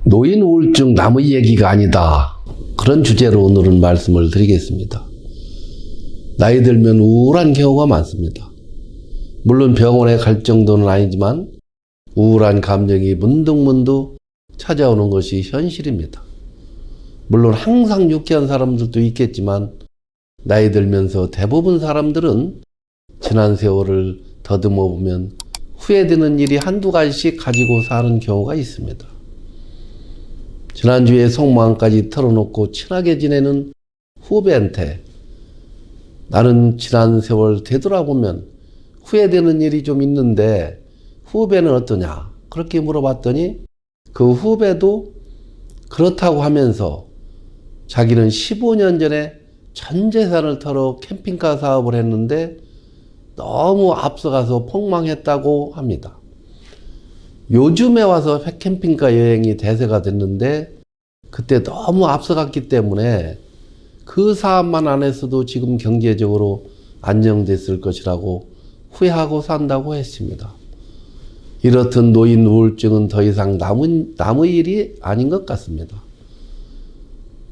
노인 우울증 남의 얘기가 아니다. 그런 주제로 오늘은 말씀을 드리겠습니다. 나이 들면 우울한 경우가 많습니다. 물론 병원에 갈 정도는 아니지만 우울한 감정이 문득문득 찾아오는 것이 현실입니다. 물론 항상 유쾌한 사람들도 있겠지만 나이 들면서 대부분 사람들은 지난 세월을 더듬어 보면 후회되는 일이 한두 가지씩 가지고 사는 경우가 있습니다. 지난주에 속마음까지 털어놓고 친하게 지내는 후배한테 나는 지난 세월 되돌아보면 후회되는 일이 좀 있는데 후배는 어떠냐? 그렇게 물어봤더니 그 후배도 그렇다고 하면서 자기는 15년 전에 전 재산을 털어 캠핑카 사업을 했는데 너무 앞서가서 폭망했다고 합니다. 요즘에 와서 캠핑카 여행이 대세가 됐는데 그때 너무 앞서갔기 때문에 그 사업만 안 했어도 지금 경제적으로 안정됐을 것이라고 후회하고 산다고 했습니다. 이렇듯 노인 우울증은 더 이상 남의 일이 아닌 것 같습니다.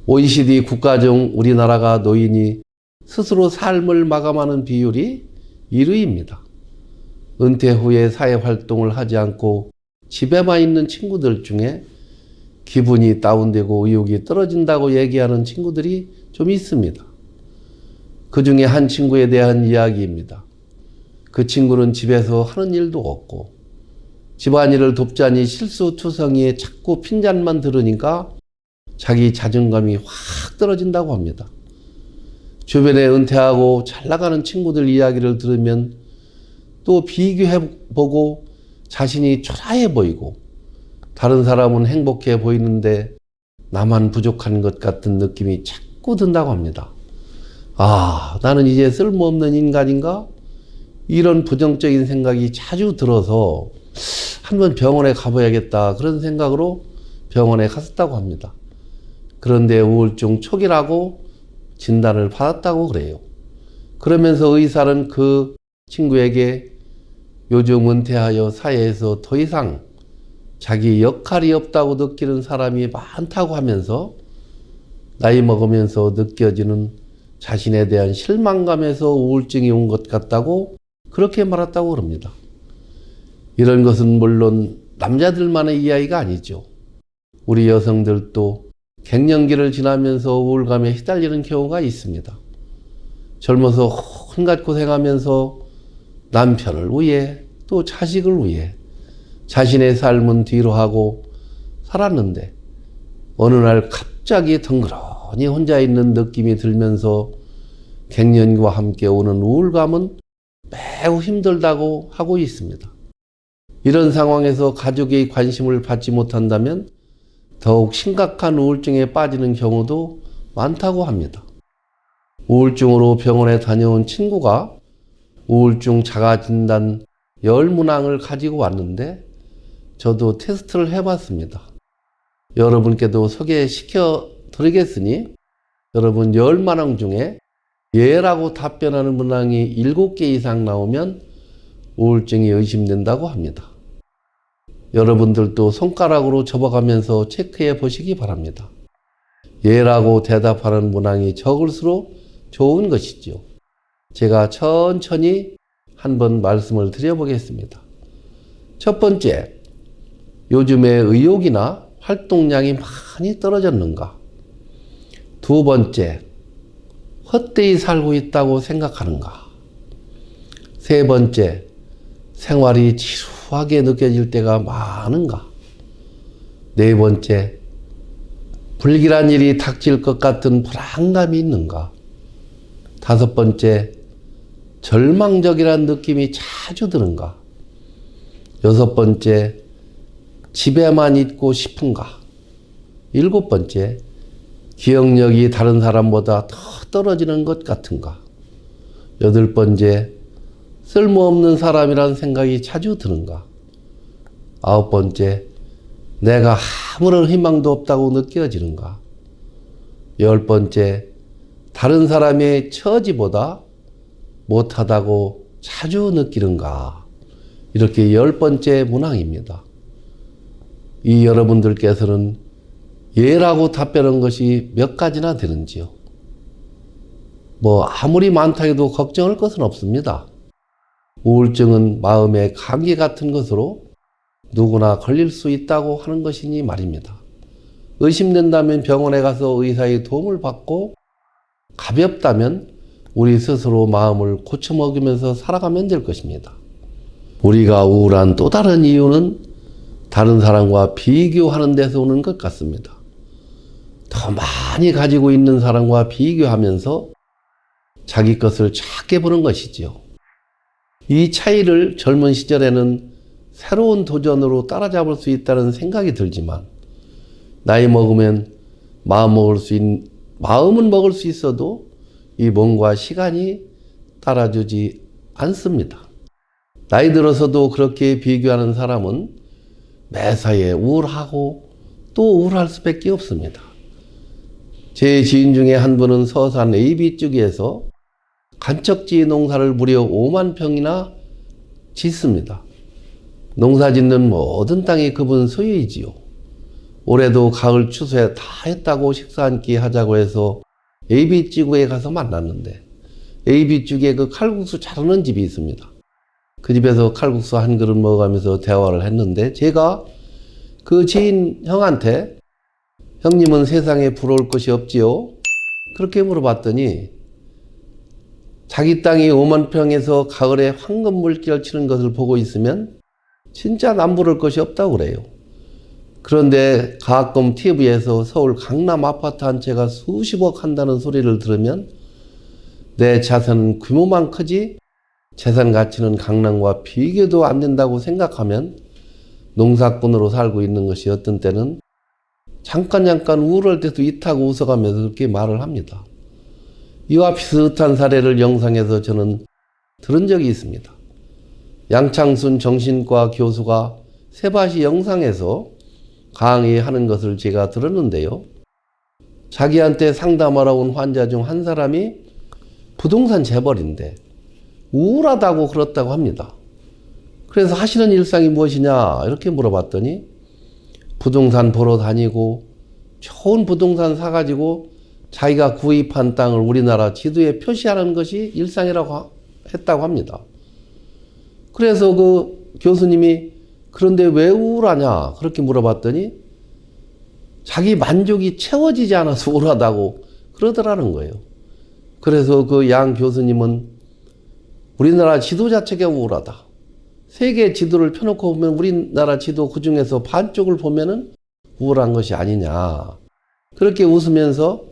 OECD 국가 중 우리나라가 노인이 스스로 삶을 마감하는 비율이 1위입니다. 은퇴 후에 사회활동을 하지 않고 집에만 있는 친구들 중에 기분이 다운되고 의욕이 떨어진다고 얘기하는 친구들이 좀 있습니다. 그 중에 한 친구에 대한 이야기입니다. 그 친구는 집에서 하는 일도 없고 집안일을 돕자니 실수투성이에 자꾸 핀잔만 들으니까 자기 자존감이 확 떨어진다고 합니다. 주변에 은퇴하고 잘 나가는 친구들 이야기를 들으면 또 비교해보고 자신이 초라해 보이고 다른 사람은 행복해 보이는데 나만 부족한 것 같은 느낌이 자꾸 든다고 합니다. 아, 나는 이제 쓸모없는 인간인가? 이런 부정적인 생각이 자주 들어서 한번 병원에 가봐야겠다 그런 생각으로 병원에 갔었다고 합니다. 그런데 우울증 초기라고 진단을 받았다고 그래요. 그러면서 의사는 그 친구에게 요즘 은퇴하여 사회에서 더 이상 자기 역할이 없다고 느끼는 사람이 많다고 하면서 나이 먹으면서 느껴지는 자신에 대한 실망감에서 우울증이 온 것 같다고 그렇게 말했다고 그럽니다. 이런 것은 물론 남자들만의 이야기가 아니죠. 우리 여성들도 갱년기를 지나면서 우울감에 휘달리는 경우가 있습니다. 젊어서 온갖 고생하면서 남편을 위해 또 자식을 위해 자신의 삶은 뒤로 하고 살았는데 어느 날 갑자기 덩그러니 혼자 있는 느낌이 들면서 갱년기와 함께 오는 우울감은 매우 힘들다고 하고 있습니다. 이런 상황에서 가족의 관심을 받지 못한다면 더욱 심각한 우울증에 빠지는 경우도 많다고 합니다. 우울증으로 병원에 다녀온 친구가 우울증 자가진단 10문항을 가지고 왔는데 저도 테스트를 해봤습니다. 여러분께도 소개시켜 드리겠으니 여러분 10문항 중에 예라고 답변하는 문항이 7개 이상 나오면 우울증이 의심된다고 합니다. 여러분들도 손가락으로 접어가면서 체크해 보시기 바랍니다. 예라고 대답하는 문항이 적을수록 좋은 것이죠. 제가 천천히 한번 말씀을 드려보겠습니다. 첫 번째, 요즘에 의욕이나 활동량이 많이 떨어졌는가? 두 번째, 헛되이 살고 있다고 생각하는가? 세 번째, 생활이 지루하게 느껴질 때가 많은가? 네 번째, 불길한 일이 닥칠 것 같은 불안감이 있는가? 다섯 번째, 절망적이라는 느낌이 자주 드는가? 여섯 번째, 집에만 있고 싶은가? 일곱 번째, 기억력이 다른 사람보다 더 떨어지는 것 같은가? 여덟 번째, 쓸모없는 사람이라는 생각이 자주 드는가? 아홉 번째, 내가 아무런 희망도 없다고 느껴지는가? 열 번째, 다른 사람의 처지보다 못하다고 자주 느끼는가? 이렇게 10번째 문항입니다. 이 여러분들께서는 예라고 답변한 것이 몇 가지나 되는지요? 아무리 많다 해도 걱정할 것은 없습니다. 우울증은 마음의 감기 같은 것으로 누구나 걸릴 수 있다고 하는 것이니 말입니다. 의심된다면 병원에 가서 의사의 도움을 받고, 가볍다면 우리 스스로 마음을 고쳐먹으면서 살아가면 될 것입니다. 우리가 우울한 또 다른 이유는 다른 사람과 비교하는 데서 오는 것 같습니다. 더 많이 가지고 있는 사람과 비교하면서 자기 것을 작게 보는 것이지요. 이 차이를 젊은 시절에는 새로운 도전으로 따라잡을 수 있다는 생각이 들지만, 나이 먹으면 마음은 먹을 수 있어도 이 몸과 시간이 따라주지 않습니다. 나이 들어서도 그렇게 비교하는 사람은 매사에 우울하고 또 우울할 수밖에 없습니다. 제 지인 중에 한 분은 서산 AB쪽에서 간척지 농사를 무려 5만 평이나 짓습니다. 농사 짓는 모든 땅이 그분 소유이지요. 올해도 가을 추수에 다 했다고 식사 한 끼 하자고 해서 AB지구에 가서 만났는데, AB쪽에 그 칼국수 잘하는 집이 있습니다. 그 집에서 칼국수 한 그릇 먹어가면서 대화를 했는데, 제가 그 지인 형한테 형님은 세상에 부러울 것이 없지요? 그렇게 물어봤더니 자기 땅이 5만 평에서 가을에 황금 물결 치는 것을 보고 있으면 진짜 남부러울 것이 없다고 그래요. 그런데 가끔 TV에서 서울 강남 아파트 한 채가 수십억 한다는 소리를 들으면 내 자산은 규모만 크지 재산 가치는 강남과 비교도 안 된다고 생각하면 농사꾼으로 살고 있는 것이 어떤 때는 잠깐 우울할 때도 있다고 웃어가면서 그렇게 말을 합니다. 이와 비슷한 사례를 영상에서 저는 들은 적이 있습니다. 양창순 정신과 교수가 세바시 영상에서 강의하는 것을 제가 들었는데요. 자기한테 상담하러 온 환자 중 한 사람이 부동산 재벌인데 우울하다고 그렇다고 합니다. 그래서 하시는 일상이 무엇이냐 이렇게 물어봤더니 부동산 보러 다니고 좋은 부동산 사가지고 자기가 구입한 땅을 우리나라 지도에 표시하는 것이 일상이라고 했다고 합니다. 그래서 그 교수님이 그런데 왜 우울하냐 그렇게 물어봤더니 자기 만족이 채워지지 않아서 우울하다고 그러더라는 거예요. 그래서 그 양 교수님은 우리나라 지도 자체가 우울하다. 세계 지도를 펴놓고 보면 우리나라 지도 그 중에서 반쪽을 보면은 우울한 것이 아니냐. 그렇게 웃으면서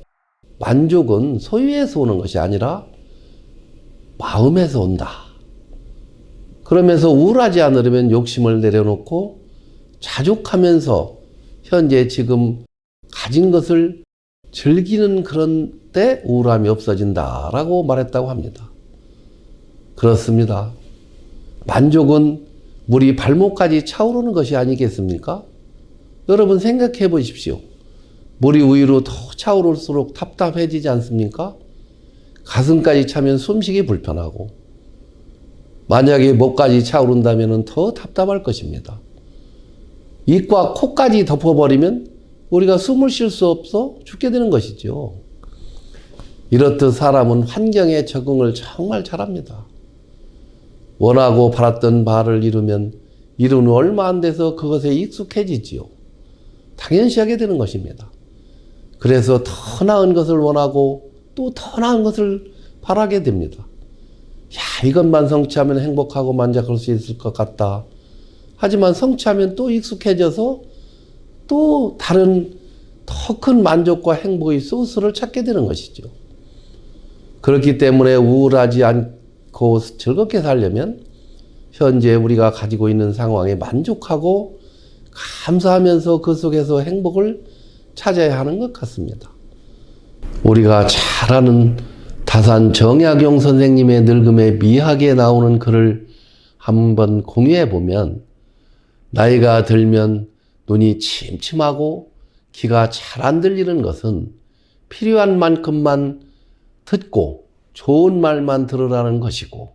만족은 소유에서 오는 것이 아니라 마음에서 온다. 그러면서 우울하지 않으려면 욕심을 내려놓고 자족하면서 현재 지금 가진 것을 즐기는 그런 때 우울함이 없어진다라고 말했다고 합니다. 그렇습니다. 만족은 물이 발목까지 차오르는 것이 아니겠습니까? 여러분 생각해 보십시오. 물이 위로 더 차오를수록 답답해지지 않습니까? 가슴까지 차면 숨쉬기 불편하고 만약에 목까지 차오른다면 더 답답할 것입니다. 입과 코까지 덮어버리면 우리가 숨을 쉴 수 없어 죽게 되는 것이죠. 이렇듯 사람은 환경에 적응을 정말 잘합니다. 원하고 바랐던 바를 이루면 이룬 얼마 안 돼서 그것에 익숙해지지요. 당연시하게 되는 것입니다. 그래서 더 나은 것을 원하고 또 더 나은 것을 바라게 됩니다. 야, 이것만 성취하면 행복하고 만족할 수 있을 것 같다. 하지만 성취하면 또 익숙해져서 또 다른 더 큰 만족과 행복의 소스를 찾게 되는 것이죠. 그렇기 때문에 우울하지 않고 즐겁게 살려면 현재 우리가 가지고 있는 상황에 만족하고 감사하면서 그 속에서 행복을 찾아야 하는 것 같습니다. 우리가 잘 아는 다산 정약용 선생님의 늙음에 미학에 나오는 글을 한번 공유해 보면 나이가 들면 눈이 침침하고 귀가 잘 안 들리는 것은 필요한 만큼만 듣고 좋은 말만 들으라는 것이고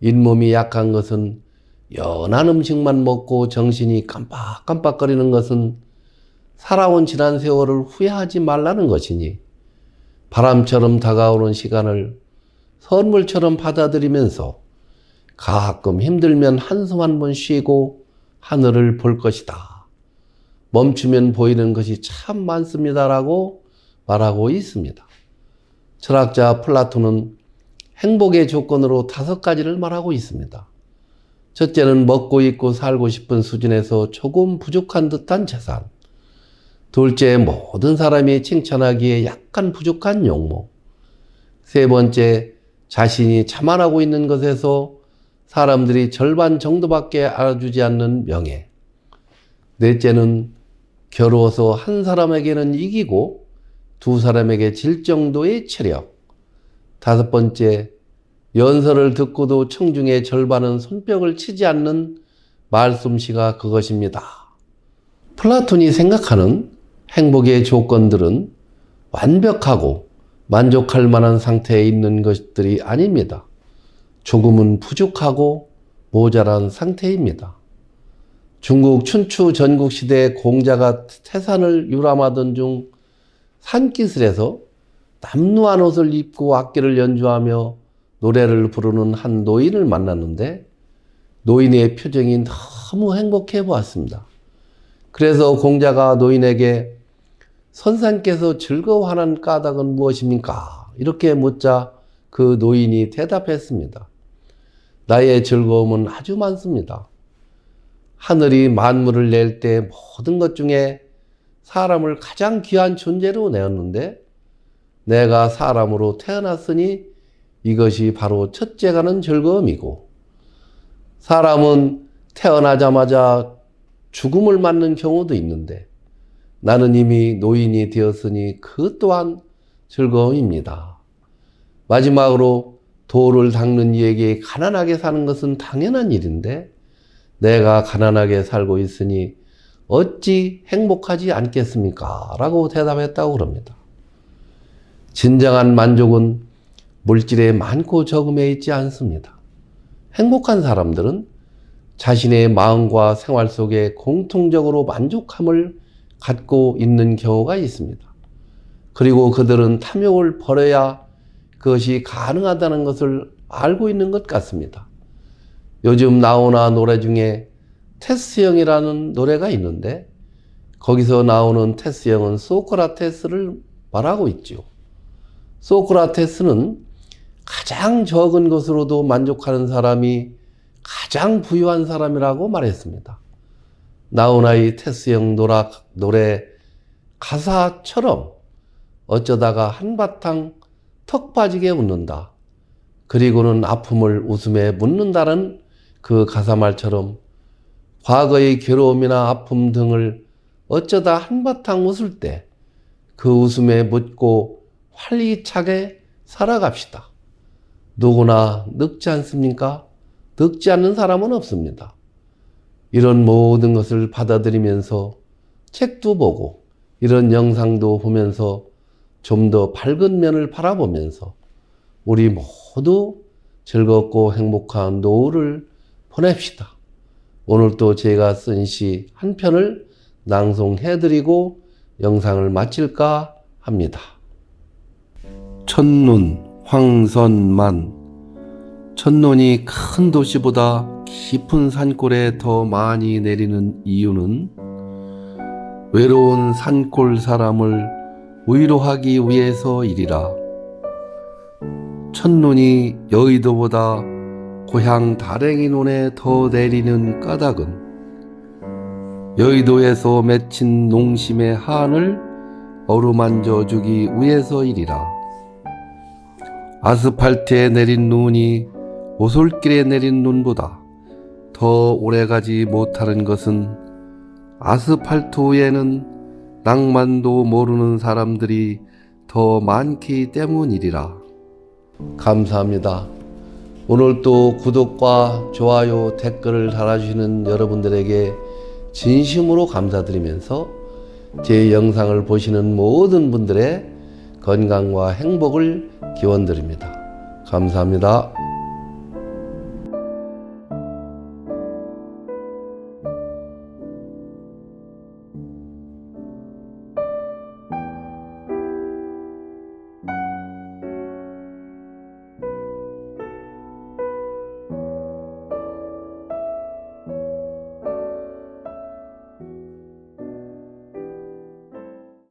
잇몸이 약한 것은 연한 음식만 먹고 정신이 깜빡깜빡거리는 것은 살아온 지난 세월을 후회하지 말라는 것이니 바람처럼 다가오는 시간을 선물처럼 받아들이면서 가끔 힘들면 한숨 한 번 쉬고 하늘을 볼 것이다. 멈추면 보이는 것이 참 많습니다라고 말하고 있습니다. 철학자 플라톤은 행복의 조건으로 5가지를 말하고 있습니다. 첫째는 먹고 입고 살고 싶은 수준에서 조금 부족한 듯한 재산. 둘째, 모든 사람이 칭찬하기에 약간 부족한 용모. 세 번째, 자신이 자만하고 있는 것에서 사람들이 절반 정도밖에 알아주지 않는 명예. 넷째는 겨루어서 한 사람에게는 이기고 두 사람에게 질 정도의 체력. 다섯 번째, 연설을 듣고도 청중의 절반은 손뼉을 치지 않는 말솜씨가 그것입니다. 플라톤이 생각하는 행복의 조건들은 완벽하고 만족할 만한 상태에 있는 것들이 아닙니다. 조금은 부족하고 모자란 상태입니다. 중국 춘추 전국시대 공자가 태산을 유람하던 중 산기슭에서 남루한 옷을 입고 악기를 연주하며 노래를 부르는 한 노인을 만났는데 노인의 표정이 너무 행복해 보았습니다. 그래서 공자가 노인에게 선생께서 즐거워하는 까닭은 무엇입니까? 이렇게 묻자 그 노인이 대답했습니다. 나의 즐거움은 아주 많습니다. 하늘이 만물을 낼 때 모든 것 중에 사람을 가장 귀한 존재로 내었는데 내가 사람으로 태어났으니 이것이 바로 첫째가는 즐거움이고, 사람은 태어나자마자 죽음을 맞는 경우도 있는데 나는 이미 노인이 되었으니 그 또한 즐거움입니다. 마지막으로 돌을 닦는 이에게 가난하게 사는 것은 당연한 일인데 내가 가난하게 살고 있으니 어찌 행복하지 않겠습니까? 라고 대답했다고 그럽니다. 진정한 만족은 물질의 많고 적음에 있지 않습니다. 행복한 사람들은 자신의 마음과 생활 속에 공통적으로 만족함을 갖고 있는 경우가 있습니다. 그리고 그들은 탐욕을 버려야 그것이 가능하다는 것을 알고 있는 것 같습니다. 요즘 나오나 노래 중에 테스 형이라는 노래가 있는데 거기서 나오는 테스 형은 소크라테스를 말하고 있죠. 소크라테스는 가장 적은 것으로도 만족하는 사람이 가장 부유한 사람이라고 말했습니다. 나오나 이 테스 형 노래 가사처럼 어쩌다가 한바탕 턱 빠지게 웃는다. 그리고는 아픔을 웃음에 묻는다는 그 가사말처럼 과거의 괴로움이나 아픔 등을 어쩌다 한바탕 웃을 때 그 웃음에 묻고 활기차게 살아갑시다. 누구나 늙지 않습니까? 늙지 않는 사람은 없습니다. 이런 모든 것을 받아들이면서 책도 보고 이런 영상도 보면서 좀 더 밝은 면을 바라보면서 우리 모두 즐겁고 행복한 노후를 보냅시다. 오늘 또 제가 쓴 시 한 편을 낭송해드리고 영상을 마칠까 합니다. 첫눈 황선만. 첫눈이 큰 도시보다 깊은 산골에 더 많이 내리는 이유는 외로운 산골 사람을 위로하기 위해서이리라. 첫눈이 여의도보다 고향 다랭이 논에 더 내리는 까닭은 여의도에서 맺힌 농심의 한을 어루만져 주기 위해서이리라. 아스팔트에 내린 눈이 오솔길에 내린 눈보다 더 오래가지 못하는 것은 아스팔트 위에는 낭만도 모르는 사람들이 더 많기 때문이리라. 감사합니다. 오늘 또 구독과 좋아요, 댓글을 달아주시는 여러분들에게 진심으로 감사드리면서 제 영상을 보시는 모든 분들의 건강과 행복을 기원드립니다. 감사합니다.